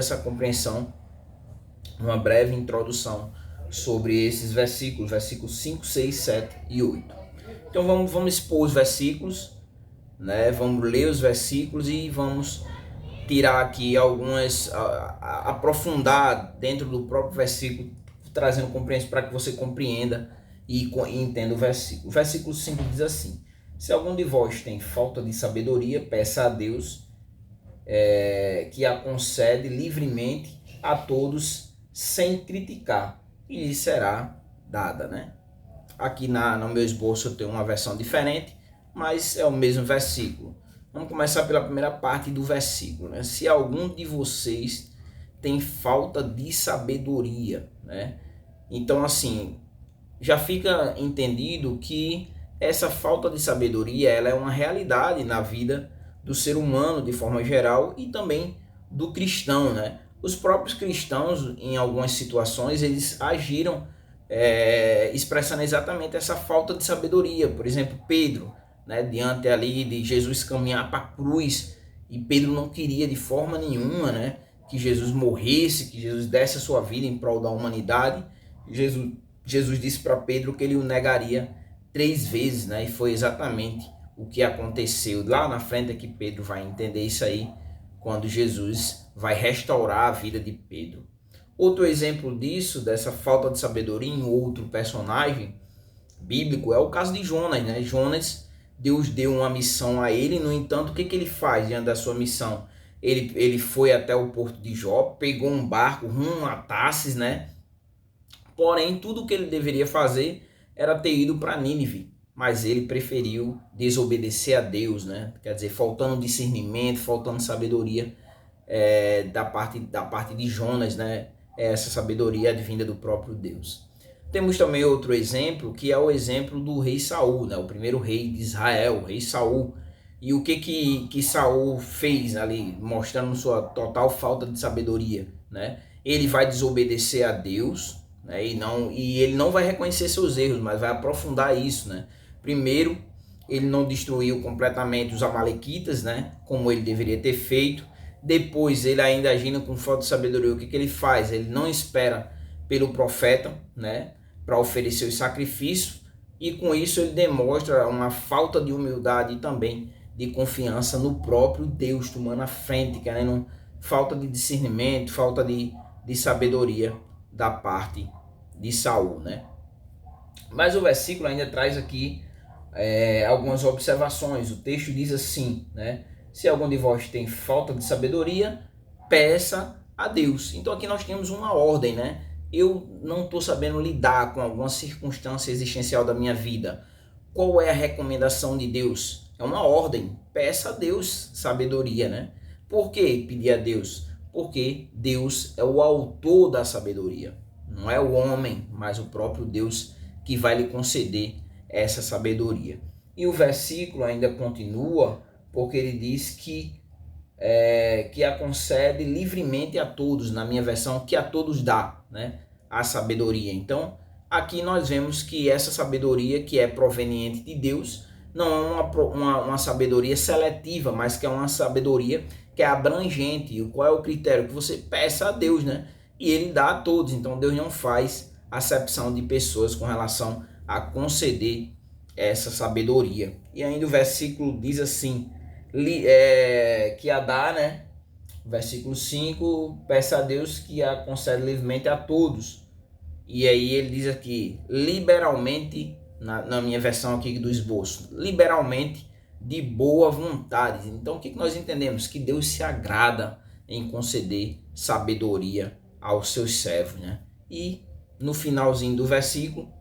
essa compreensão, uma breve introdução sobre esses versículos 5, 6, 7 e 8. Então vamos expor os versículos, né? Vamos ler os versículos e vamos tirar aqui algumas, aprofundar dentro do próprio versículo, trazendo compreensão para que você compreenda e entenda o versículo. O versículo 5 diz assim: se algum de vós tem falta de sabedoria, peça a Deus, que a concede livremente a todos sem criticar, e lhe será dada, né? Aqui no meu esboço eu tenho uma versão diferente, mas é o mesmo versículo. Vamos começar pela primeira parte do versículo, né? Se algum de vocês tem falta de sabedoria, né? Então, assim, já fica entendido que essa falta de sabedoria, ela é uma realidade na vida do ser humano de forma geral e também do cristão, né? Os próprios cristãos, em algumas situações, eles agiram expressando exatamente essa falta de sabedoria. Por exemplo, Pedro, né, diante ali de Jesus caminhar para a cruz, e Pedro não queria de forma nenhuma, né, que Jesus morresse, que Jesus desse a sua vida em prol da humanidade. Jesus disse para Pedro que ele o negaria 3 vezes, né, e foi exatamente o que aconteceu. Lá na frente é que Pedro vai entender isso aí, quando Jesus vai restaurar a vida de Pedro. Outro exemplo disso, dessa falta de sabedoria em outro personagem bíblico, é o caso de Jonas, né? Jonas, Deus deu uma missão a ele, no entanto, o que ele faz diante da sua missão? Ele foi até o porto de Jope, pegou um barco rumo a Tarsis, né? Porém, tudo o que ele deveria fazer era ter ido para Nínive, mas ele preferiu desobedecer a Deus, né? Quer dizer, faltando discernimento, faltando sabedoria da parte de Jonas, né? Essa sabedoria advinda do próprio Deus. Temos também outro exemplo, que é o exemplo do rei Saul, né? O primeiro rei de Israel, o rei Saul. E o que Saul fez ali, mostrando sua total falta de sabedoria, né? Ele vai desobedecer a Deus, né? E ele não vai reconhecer seus erros, mas vai aprofundar isso, né? Primeiro, ele não destruiu completamente os amalequitas, né? Como ele deveria ter feito. Depois, ele ainda agindo com falta de sabedoria, o que ele faz? Ele não espera pelo profeta, né, para oferecer os sacrifícios, e com isso ele demonstra uma falta de humildade e também de confiança no próprio Deus, tomando a frente, querendo falta de discernimento, falta de sabedoria da parte de Saul, né? Mas o versículo ainda traz aqui algumas observações. O texto diz assim, né? Se algum de vós tem falta de sabedoria, peça a Deus. Então aqui nós temos uma ordem, né? Eu não estou sabendo lidar com alguma circunstância existencial da minha vida. Qual é a recomendação de Deus? É uma ordem. Peça a Deus sabedoria, né? Por que pedir a Deus? Porque Deus é o autor da sabedoria. Não é o homem, mas o próprio Deus que vai lhe conceder essa sabedoria. E o versículo ainda continua, porque ele diz que a concede livremente a todos, na minha versão, que a todos dá, né, a sabedoria. Então, aqui nós vemos que essa sabedoria que é proveniente de Deus não é uma sabedoria seletiva, mas que é uma sabedoria que é abrangente. E qual é o critério? Que você peça a Deus, né? E ele dá a todos. Então, Deus não faz acepção de pessoas com relação a conceder essa sabedoria. E ainda o versículo diz assim, que a dá, né? Versículo 5, peça a Deus que a concede livremente a todos. E aí ele diz aqui, liberalmente, na minha versão aqui do esboço, liberalmente, de boa vontade. Então o que nós entendemos? Que Deus se agrada em conceder sabedoria aos seus servos, né? E no finalzinho do versículo,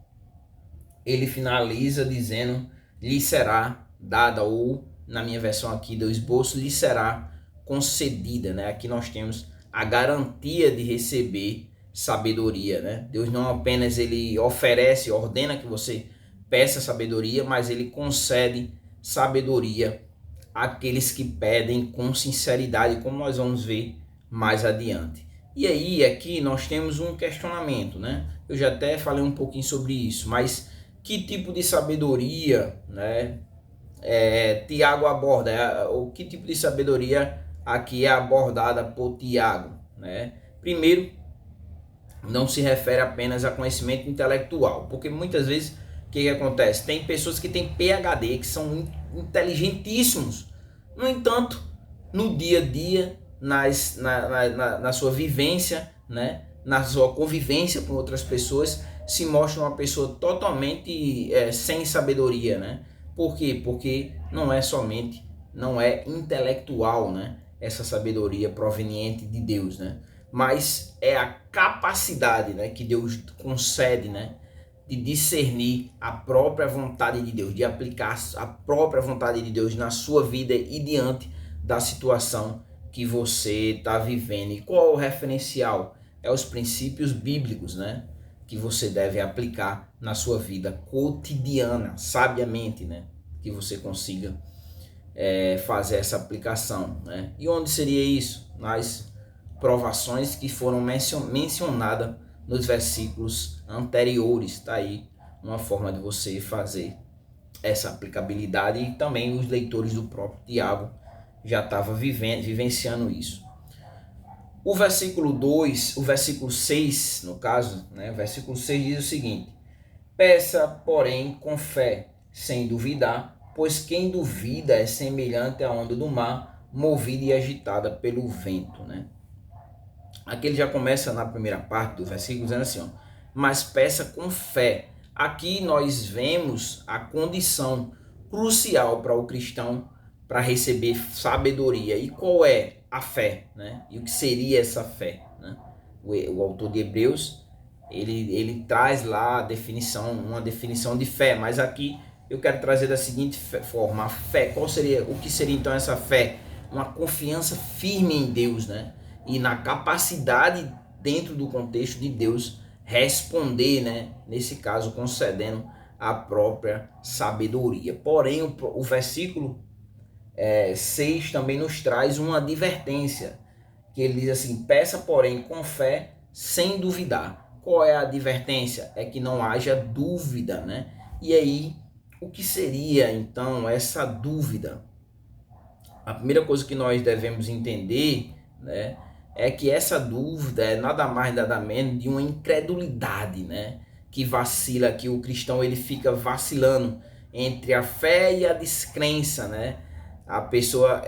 ele finaliza dizendo, lhe será dada, ou na minha versão aqui do esboço, lhe será concedida, né? Aqui nós temos a garantia de receber sabedoria, né? Deus não apenas ele oferece, ordena que você peça sabedoria, mas ele concede sabedoria àqueles que pedem com sinceridade, como nós vamos ver mais adiante. E aí aqui nós temos um questionamento, né? Eu já até falei um pouquinho sobre isso, mas que tipo de sabedoria, né, Tiago aborda? O que tipo de sabedoria aqui é abordada por Tiago, né? Primeiro, não se refere apenas a conhecimento intelectual, porque muitas vezes o que acontece? Tem pessoas que têm PhD, que são inteligentíssimos, no entanto, no dia a dia, na sua vivência, né? Na sua convivência com outras pessoas, se mostra uma pessoa totalmente sem sabedoria, né? Por quê? Porque não é intelectual, né? Essa sabedoria proveniente de Deus, né? Mas é a capacidade, né, que Deus concede, né, de discernir a própria vontade de Deus, de aplicar a própria vontade de Deus na sua vida e diante da situação que você está vivendo. E qual é o referencial? É os princípios bíblicos, né, que você deve aplicar na sua vida cotidiana, sabiamente, né, que você consiga fazer essa aplicação, né? E onde seria isso? Nas provações que foram mencionadas nos versículos anteriores. Está aí uma forma de você fazer essa aplicabilidade, e também os leitores do próprio Tiago já estavam vivenciando isso. O versículo 2, o versículo 6, no caso, né, o versículo 6 diz o seguinte: peça, porém, com fé, sem duvidar, pois quem duvida é semelhante à onda do mar, movida e agitada pelo vento, né? Aqui ele já começa na primeira parte do versículo dizendo assim, ó, mas peça com fé. Aqui nós vemos a condição crucial para o cristão para receber sabedoria. E qual é a fé, né? E o que seria essa fé, né? O autor de Hebreus, ele traz lá a definição, uma definição de fé, mas aqui eu quero trazer da seguinte forma: a fé, o que seria então essa fé? Uma confiança firme em Deus, né? E na capacidade, dentro do contexto de Deus, responder, né? Nesse caso, concedendo a própria sabedoria. Porém, o versículo 6 também nos traz uma advertência, que ele diz assim: peça, porém, com fé, sem duvidar. Qual é a advertência? É que não haja dúvida, né? E aí, o que seria, então, essa dúvida? A primeira coisa que nós devemos entender, né, é que essa dúvida é nada mais nada menos de uma incredulidade, né, que vacila, que o cristão ele fica vacilando entre a fé e a descrença, né? A pessoa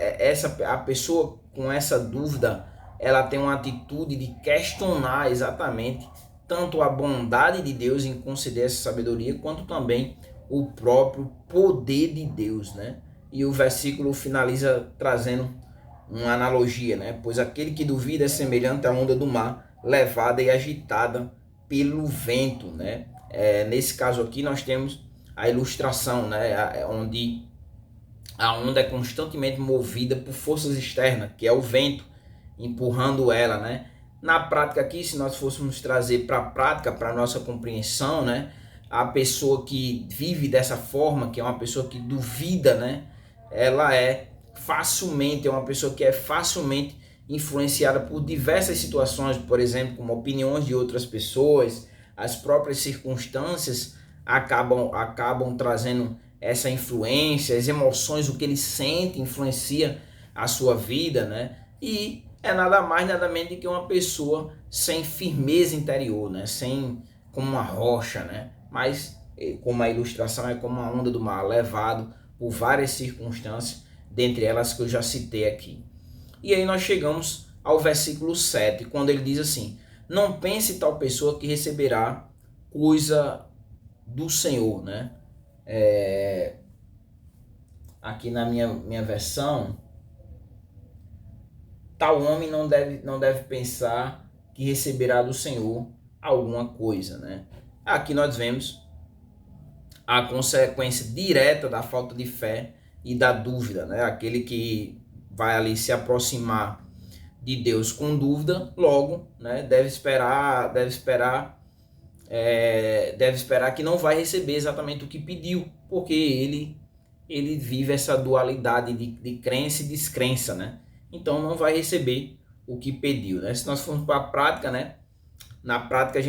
com essa dúvida, ela tem uma atitude de questionar exatamente tanto a bondade de Deus em conceder essa sabedoria, quanto também o próprio poder de Deus, né? E o versículo finaliza trazendo uma analogia, né? Pois aquele que duvida é semelhante à onda do mar, levada e agitada pelo vento, né? Nesse caso aqui nós temos a ilustração, né? Onde a onda é constantemente movida por forças externas, que é o vento empurrando ela, né? Na prática aqui, se nós fôssemos trazer para a prática, para a nossa compreensão, né? A pessoa que vive dessa forma, que é uma pessoa que duvida, né? Ela é uma pessoa que é facilmente influenciada por diversas situações, por exemplo, como opiniões de outras pessoas, as próprias circunstâncias acabam trazendo essa influência, as emoções, o que ele sente influencia a sua vida, né? E é nada mais, nada menos do que uma pessoa sem firmeza interior, né? Como uma rocha, né? Mas, como a ilustração, é como uma onda do mar, levado por várias circunstâncias, dentre elas que eu já citei aqui. E aí nós chegamos ao versículo 7, quando ele diz assim: não pense tal pessoa que receberá coisa do Senhor, né? Aqui na minha versão, tal homem não deve pensar que receberá do Senhor alguma coisa, né? Aqui nós vemos a consequência direta da falta de fé e da dúvida, né? Aquele que vai ali se aproximar de Deus com dúvida, logo, né, deve esperar que não vai receber exatamente o que pediu, porque ele vive essa dualidade de crença e descrença, né? Então não vai receber o que pediu, né? Se nós formos para a prática, né, na prática a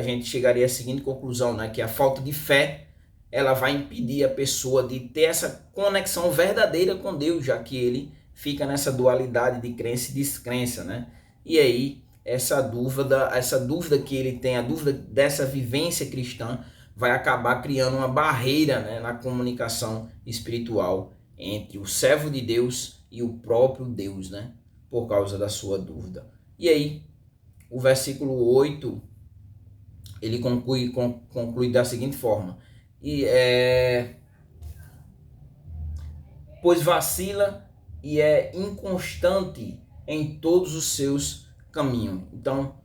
gente chegaria à seguinte conclusão, né, que a falta de fé ela vai impedir a pessoa de ter essa conexão verdadeira com Deus, já que ele fica nessa dualidade de crença e descrença, né? E aí essa dúvida que ele tem, a dúvida dessa vivência cristã, vai acabar criando uma barreira, né, na comunicação espiritual entre o servo de Deus e o próprio Deus, né, por causa da sua dúvida. E aí, o versículo 8, ele conclui da seguinte forma: pois vacila e é inconstante em todos os seus caminhos. Então,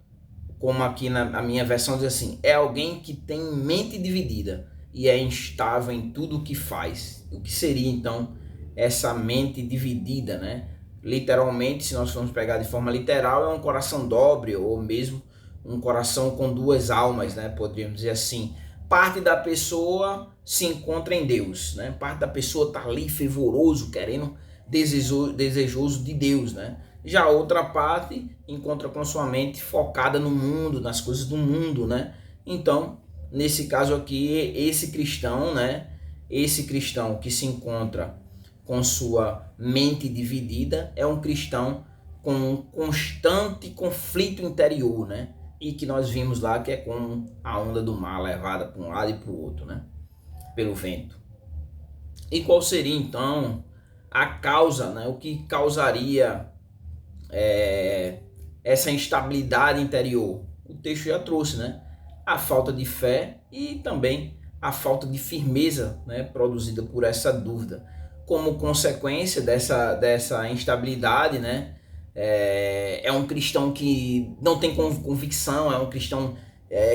como aqui na minha versão diz assim, é alguém que tem mente dividida e é instável em tudo o que faz. O que seria então essa mente dividida, né? Literalmente, se nós formos pegar de forma literal, é um coração dobre, ou mesmo um coração com duas almas, né? Poderíamos dizer assim. Parte da pessoa se encontra em Deus, né? Parte da pessoa está ali fervoroso, querendo, desejoso de Deus, né? Já a outra parte encontra com sua mente focada no mundo, nas coisas do mundo, né? Então, nesse caso aqui, esse cristão, né? Esse cristão que se encontra com sua mente dividida é um cristão com um constante conflito interior, né? E que nós vimos lá que é como a onda do mar levada para um lado e para o outro, né? Pelo vento. E qual seria então a causa, né? O que causaria essa instabilidade interior? O texto já trouxe, né? A falta de fé e também a falta de firmeza, né? Produzida por essa dúvida. Como consequência dessa instabilidade, né? É um cristão que não tem convicção, é um cristão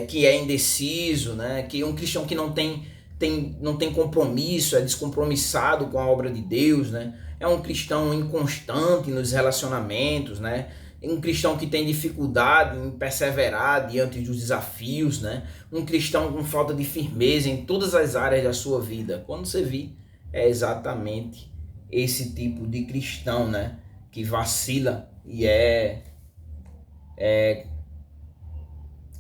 que é indeciso, né? Que é um cristão que não tem compromisso, é descompromissado com a obra de Deus, né? É um cristão inconstante nos relacionamentos, né? Um cristão que tem dificuldade em perseverar diante dos desafios, né? Um cristão com falta de firmeza em todas as áreas da sua vida. Quando você vê, é exatamente esse tipo de cristão, né? Que vacila e é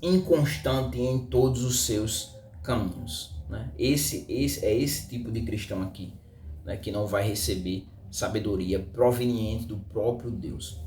inconstante em todos os seus caminhos, né? Esse tipo de cristão aqui, né? Que não vai receber sabedoria proveniente do próprio Deus.